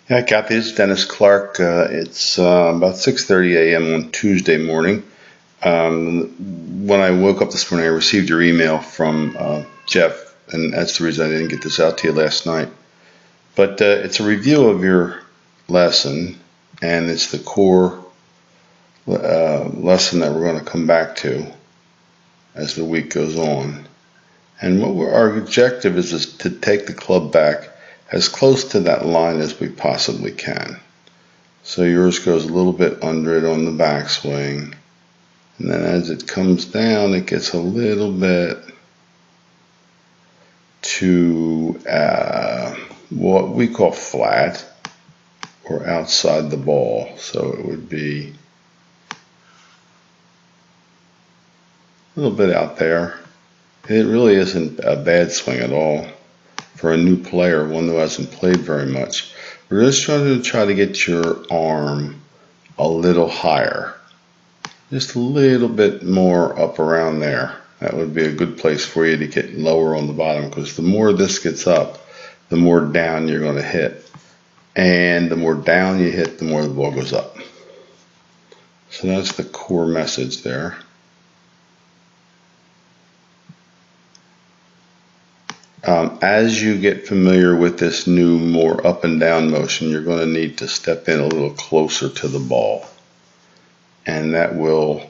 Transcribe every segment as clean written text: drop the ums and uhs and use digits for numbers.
Yeah, Kathy, this is Dennis Clark. It's about 6:30 a.m. on Tuesday morning. When I woke up this morning, I received your email from Jeff, and that's the reason I didn't get this out to you last night. But it's a review of your lesson, and it's the core lesson that we're going to come back to as the week goes on. And our objective is to take the club back as close to that line as we possibly can. So yours goes a little bit under it on the backswing, and then as it comes down, it gets a little bit to what we call flat or outside the ball. So it would be a little bit out there. It really isn't a bad swing at all for a new player, one who hasn't played very much. We're just try to get your arm a little higher, just a little bit more up around there. That would be a good place for you to get lower on the bottom, because the more this gets up, the more down you're going to hit. And the more down you hit, the more the ball goes up. So that's the core message there. As you get familiar with this new, more up and down motion, you're going to need to step in a little closer to the ball. And that will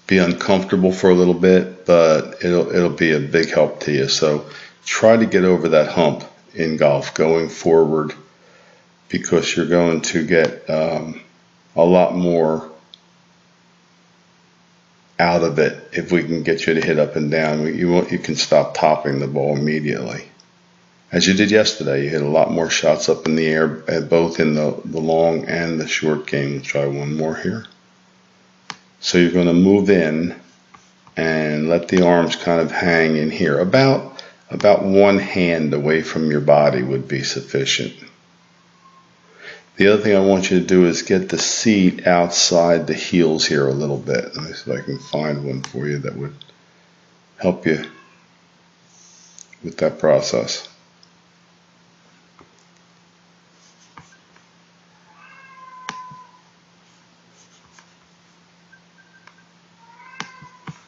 be uncomfortable for a little bit, but it'll be a big help to you. So try to get over that hump in golf going forward, because you're going to get a lot more out of it if we can get you to hit up and down. You can stop topping the ball immediately, as you did yesterday. You hit a lot more shots up in the air, both in the long and the short game. We'll try one more here. So you're going to move in and let the arms kind of hang in here. About one hand away from your body would be sufficient. The other thing I want you to do is get the seat outside the heels here a little bit. Let me see if I can find one for you that would help you with that process.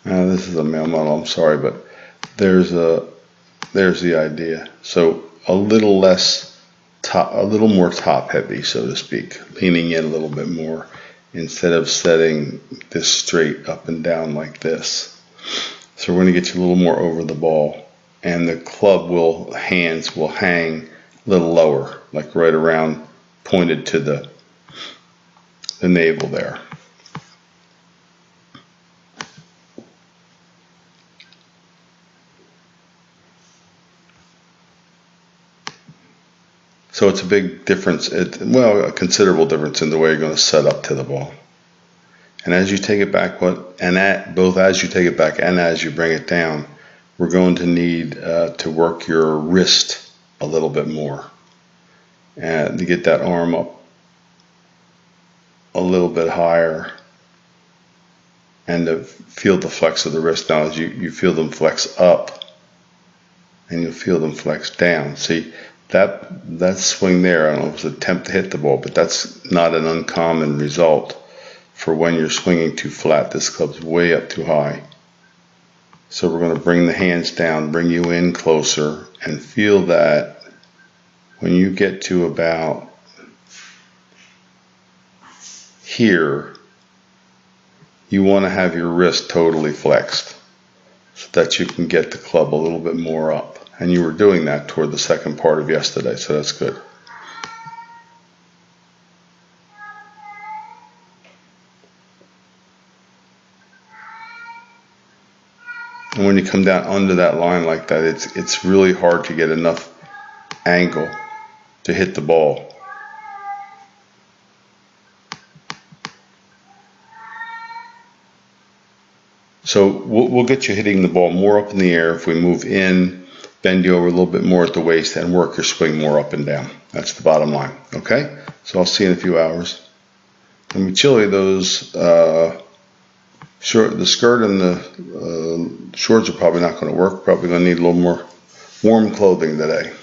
This is a male model, I'm sorry, but there's the idea. So a little less top, a little more top heavy, so to speak, leaning in a little bit more instead of setting this straight up and down like this. So we're going to get you a little more over the ball, and the club hands will hang a little lower, like right around, pointed to the navel there. So it's a big difference, a considerable difference in the way you're going to set up to the ball. And as you take it back, both as you take it back and as you bring it down, we're going to need to work your wrist a little bit more, and to get that arm up a little bit higher, and to feel the flex of the wrist. Now as you feel them flex up, and you'll feel them flex down. See, that swing there, I don't know if it was an attempt to hit the ball, but that's not an uncommon result for when you're swinging too flat. This club's way up too high. So we're going to bring the hands down, bring you in closer, and feel that when you get to about here, you want to have your wrist totally flexed so that you can get the club a little bit more up. And you were doing that toward the second part of yesterday, so that's good. And when you come down under that line like that, it's really hard to get enough angle to hit the ball. So we'll get you hitting the ball more up in the air if we move in, bend you over a little bit more at the waist, and work your swing more up and down. That's the bottom line. Okay? So I'll see you in a few hours. Let me chill you those. The skirt and the shorts are probably not going to work. Probably going to need a little more warm clothing today.